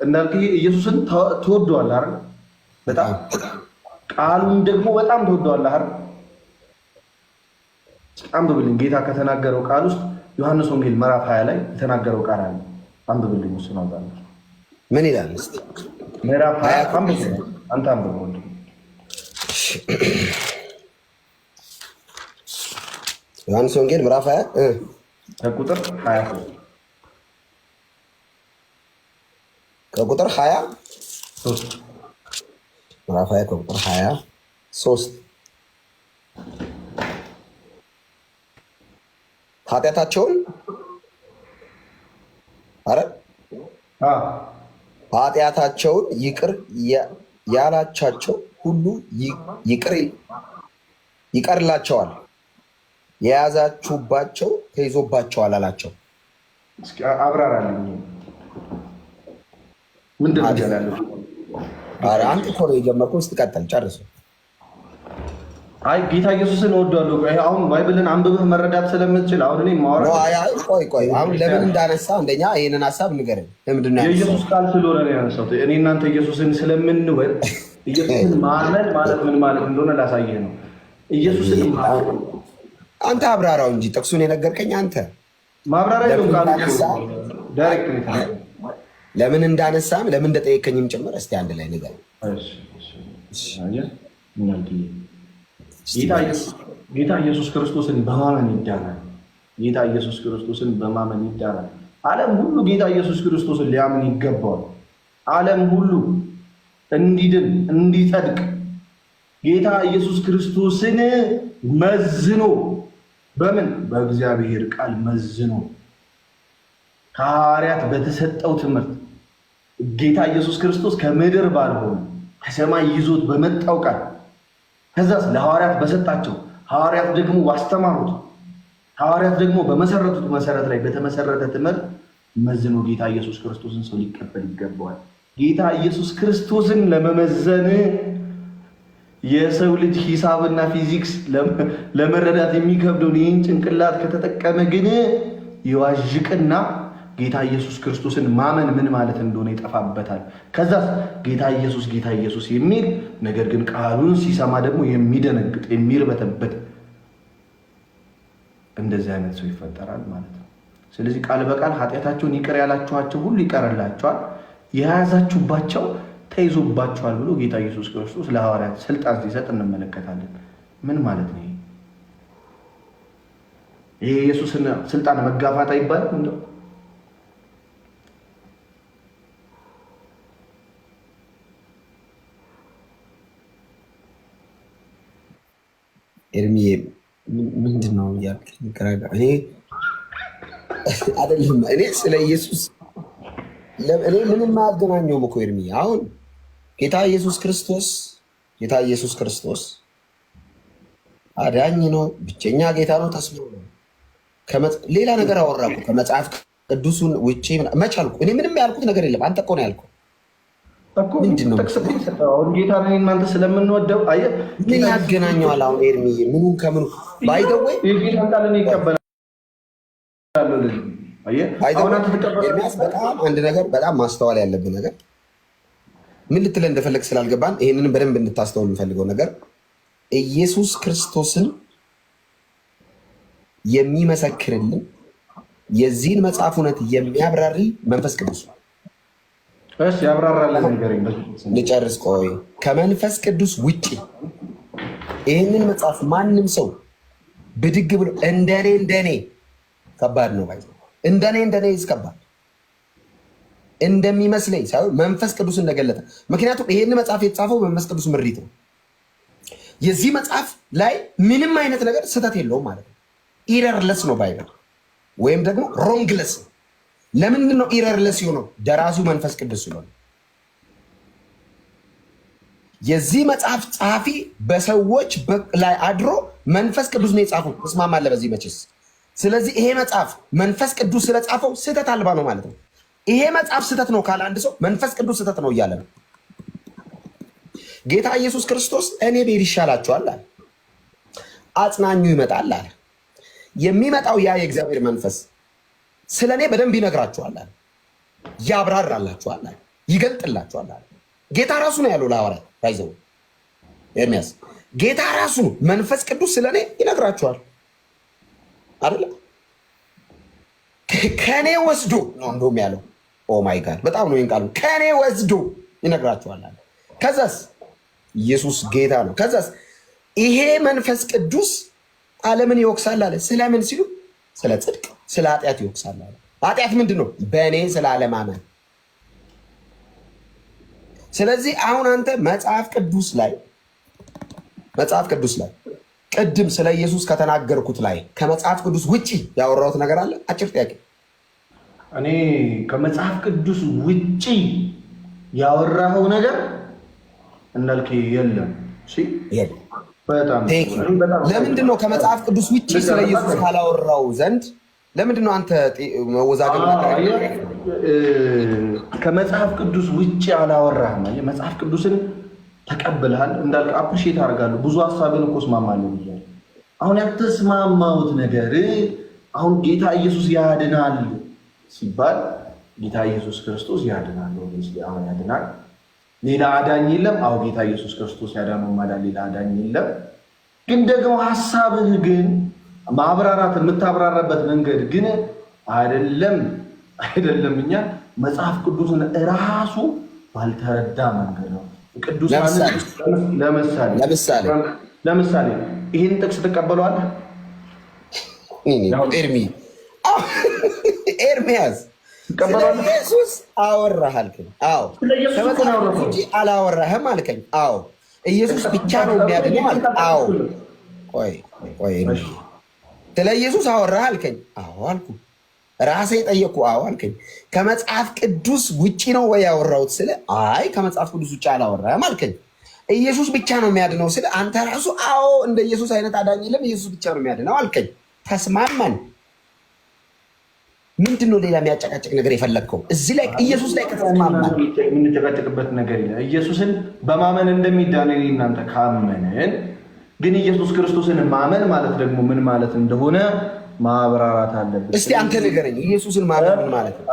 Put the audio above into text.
እንዳልክ ኢየሱስን ትወደዋለህ አይደል? በጣም ቃሉን ደግሞ በጣም ትወደዋለህ አይደል? አንብብልኝ። ጌታ ከተናገረው ቃል ውስጥ ዮሐንስ ወንጌል ምዕራፍ 20 ላይ የተናገረው ቃል አለ። አንብብልኝ። እሱ ነው ዛሬ ምን ይላል? እስቲ ምዕራፍ 20 አንብብ። አንተ አንብበው። ዮሐንስ ወንጌል ምዕራፍ 20 ከቁጥር 20 ከቁጥር 23 ምዕራፍ 20 ከቁጥር 23 ኃጢአታቸውን ኃጢአታቸውን ይቅር ያላቻቸው ሁሉ ይቀርላቸዋል፣ የያዛችሁባቸው ተይዞባቸዋል አላቸው። እስኪ አብራራልኝ። ምንድን ነው ያለው? አንተ እኮ ነው የጀመርከው። እስኪ ቀጥል፣ ጨርስ። አይ ጌታ ኢየሱስን እወዳለሁ። አሁን ባይብልን አንብበህ መረዳት ስለምትችል አሁን እኔ ማወራው ቆይ አሁን ለምን እንዳነሳ አንደኛ ይሄንን ሐሳብ ንገረኝ። ለምንድን ነው የኢየሱስ ቃል ስለሆነ ነው ያነሳሁት። እኔ እናንተ ኢየሱስን ስለምንወድ ኢየሱስን ማመን ማለት ምን ማለት እንደሆነ ላሳየህ ነው። ኢየሱስን አንተ አብራራው እንጂ ጥቅሱን የነገርከኝ አንተ ማብራሪያ ነው። ቃል ዳይሬክት ነው። ለምን እንዳነሳም ለምን እንደጠየቀኝም ጭምር እስቲ አንድ ላይ ንገረኝ። ጌታ ኢየሱስ ክርስቶስን በማመን ይዳናል። ጌታ ኢየሱስ ክርስቶስን በማመን ይዳናል። ዓለም ሁሉ ጌታ ኢየሱስ ክርስቶስን ሊያምን ይገባዋል። ዓለም ሁሉ እንዲድን እንዲጸድቅ ጌታ ኢየሱስ ክርስቶስን መዝኖ በምን በእግዚአብሔር ቃል መዝኖ ከሐዋርያት በተሰጠው ትምህርት ጌታ ኢየሱስ ክርስቶስ ከምድር ባልሆነ ከሰማይ ይዞት በመጣው ቃል ከዛስ ለሐዋርያት በሰጣቸው ሐዋርያት ደግሞ ባስተማሩት ሐዋርያት ደግሞ በመሰረቱት መሰረት ላይ በተመሰረተ ትምህርት መዝኖ ጌታ ኢየሱስ ክርስቶስን ሰው ሊቀበል ይገባዋል። ጌታ ኢየሱስ ክርስቶስን ለመመዘን የሰው ልጅ ሂሳብና ፊዚክስ ለመረዳት የሚከብደውን ይህን ጭንቅላት ከተጠቀመ ግን ይዋዥቅና ጌታ ኢየሱስ ክርስቶስን ማመን ምን ማለት እንደሆነ ይጠፋበታል። ከዛ ጌታ ኢየሱስ የሚል ነገር ግን ቃሉን ሲሰማ ደግሞ የሚደነግጥ የሚርበተበት እንደዚህ አይነት ሰው ይፈጠራል ማለት ነው። ስለዚህ ቃል በቃል ኃጢአታቸውን ይቅር ያላችኋቸው ሁሉ ይቀርላቸዋል፣ የያዛችሁባቸው ተይዞባቸዋል ብሎ ጌታ ኢየሱስ ክርስቶስ ለሐዋርያት ስልጣን ሲሰጥ እንመለከታለን። ምን ማለት ነው ይሄ? ኢየሱስን ስልጣን መጋፋት አይባልም እንደው? ኤርሚዬ ምንድን ነው ያልከኝ? እኔ አይደለም እኔ ስለ ኢየሱስ እኔ ምንም አያገናኘውም እኮ ኤርሚዬ። አሁን ጌታ ኢየሱስ ክርስቶስ አዳኝ ነው፣ ብቸኛ ጌታ ነው፣ ተስፋ ነው። ሌላ ነገር አወራኩ ከመጽሐፍ ቅዱሱን ውጪ መች አልኩ? እኔ ምንም ያልኩት ነገር የለም። አንተ እኮ ነው ያልኩት። ምንድን ነው አሁን ጌታ ነን እናንተ ስለምንወደው አየህ፣ ምን ያገናኘዋል? አሁን ኤርሚዬ ምኑን ከምኑ ባይደወይ የጌታን ቃል እኔ ይቀበላል። ኤርሚያስ በጣም አንድ ነገር በጣም ማስተዋል ያለብን ነገር ምን ልትለን እንደፈለግ ስላልገባን ይህንንም በደንብ እንድታስተውል የምፈልገው ነገር ኢየሱስ ክርስቶስን የሚመሰክርልን የዚህን መጽሐፍ እውነት የሚያብራሪ መንፈስ ቅዱስ ነው። ልጨርስ ቆይ። ከመንፈስ ቅዱስ ውጭ ይህንን መጽሐፍ ማንም ሰው ብድግ ብሎ እንደኔ ከባድ ነው ባይ እንደኔ ይስከባል እንደሚመስለኝ ሳይሆን መንፈስ ቅዱስ እንደገለጠ። ምክንያቱም ይሄን መጽሐፍ የተጻፈው መንፈስ ቅዱስ ምሪት ነው። የዚህ መጽሐፍ ላይ ምንም አይነት ነገር ስህተት የለውም ማለት ነው። ኢረርለስ ነው ባይብል ወይም ደግሞ ሮንግለስ። ለምንድን ነው ኢረርለስ የሆነው? ደራሲው መንፈስ ቅዱስ ስለሆነ። የዚህ መጽሐፍ ጸሐፊ በሰዎች ላይ አድሮ መንፈስ ቅዱስ ነው የጻፈው። ተስማማለህ በዚህ መቼስ? ስለዚህ ይሄ መጽሐፍ መንፈስ ቅዱስ ስለጻፈው ስህተት አልባ ነው ማለት ነው። ይሄ መጽሐፍ ስህተት ነው ካለ አንድ ሰው መንፈስ ቅዱስ ስህተት ነው እያለ ነው። ጌታ ኢየሱስ ክርስቶስ እኔ ብሄድ ይሻላችኋል አለ። አጽናኙ ይመጣል አለ። የሚመጣው ያ የእግዚአብሔር መንፈስ ስለ እኔ በደንብ ይነግራችኋል አለ። ያብራራላችኋል፣ ይገልጥላችኋል። ጌታ ራሱ ነው ያለው ለሐዋርያት ባይዘው ኤርሚያስ ጌታ ራሱ መንፈስ ቅዱስ ስለኔ ይነግራችኋል አይደለ? ከኔ ወስዶ ነው እንደውም ያለው። ኦ ማይ ጋድ በጣም ነው ይንቃሉ። ከኔ ወስዶ ይነግራችኋል አለ። ከዛስ ኢየሱስ ጌታ ነው። ከዛስ ይሄ መንፈስ ቅዱስ ዓለምን ይወቅሳል አለ። ስለምን ሲሉ ስለ ጽድቅ፣ ስለ ኃጢአት ይወቅሳል አለ። ኃጢአት ምንድን ነው? በእኔ ስለ አለማመን። ስለዚህ አሁን አንተ መጽሐፍ ቅዱስ ላይ ቅድም ስለ ኢየሱስ ከተናገርኩት ላይ ከመጽሐፍ ቅዱስ ውጪ ያወራሁት ነገር አለ? አጭር ጥያቄ። እኔ ከመጽሐፍ ቅዱስ ውጪ ያወራኸው ነገር እንዳልክ የለም። ለምንድን ነው ከመጽሐፍ ቅዱስ ውጪ ስለ ኢየሱስ ካላወራው ዘንድ ለምንድን ነው አንተ መወዛገብ? ከመጽሐፍ ቅዱስ ውጪ አላወራህም። መጽሐፍ ቅዱስን ተቀብልሃል እንዳልክ አፕሪሼት አደርጋለሁ። ብዙ ሀሳብን እኮ እስማማለሁ ብያለሁ። አሁን ያልተስማማሁት ነገር አሁን ጌታ ኢየሱስ ያድናል ሲባል ጌታ ኢየሱስ ክርስቶስ ያድናል። አሁን ያድናል፣ ሌላ አዳኝ የለም። አዎ ጌታ ኢየሱስ ክርስቶስ ያዳነው ማዳን ሌላ አዳኝ የለም። ግን ደግሞ ሀሳብህ ግን ማብራራት የምታብራራበት መንገድ ግን አይደለም። እኛ መጽሐፍ ቅዱስን እራሱ ባልተረዳ መንገድ ነው። ለምሳሌ ይህን ጥቅስ ትቀበለዋለህ? ኤርሚያስ ስለ ኢየሱስ አወራህ አልከኝ። አዎ ከመጽሐፍ ውጪ አላወራህም አልከኝ። አዎ ኢየሱስ ብቻ ነው የሚያድነው አልከኝ። አዎ ቆይ ስለ ኢየሱስ አወራህ አልከኝ። አዎ አልኩ። ራሴ ጠየቅኩ። አዎ አልከኝ። ከመጽሐፍ ቅዱስ ውጪ ነው ወይ ያወራሁት? ስለ አይ ከመጽሐፍ ቅዱስ ውጪ አላወራህም አልከኝ። ኢየሱስ ብቻ ነው የሚያድነው ስለ አንተ ራሱ አዎ እንደ ኢየሱስ አይነት አዳኝ የለም፣ ኢየሱስ ብቻ ነው የሚያድነው አልከኝ። ተስማማን። ምንድን ነው ሌላ የሚያጨቃጭቅ ነገር የፈለግከው? እዚህ ላይ ኢየሱስ ላይ ከተስማማን የምንጨቃጨቅበት ነገር የለም። ኢየሱስን በማመን እንደሚዳን እናንተ ካመንን ግን ኢየሱስ ክርስቶስን ማመን ማለት ደግሞ ምን ማለት እንደሆነ ማብራራት አለብን። እስቲ አንተ ንገረኝ፣ ኢየሱስን ማመን ምን ማለት ነው?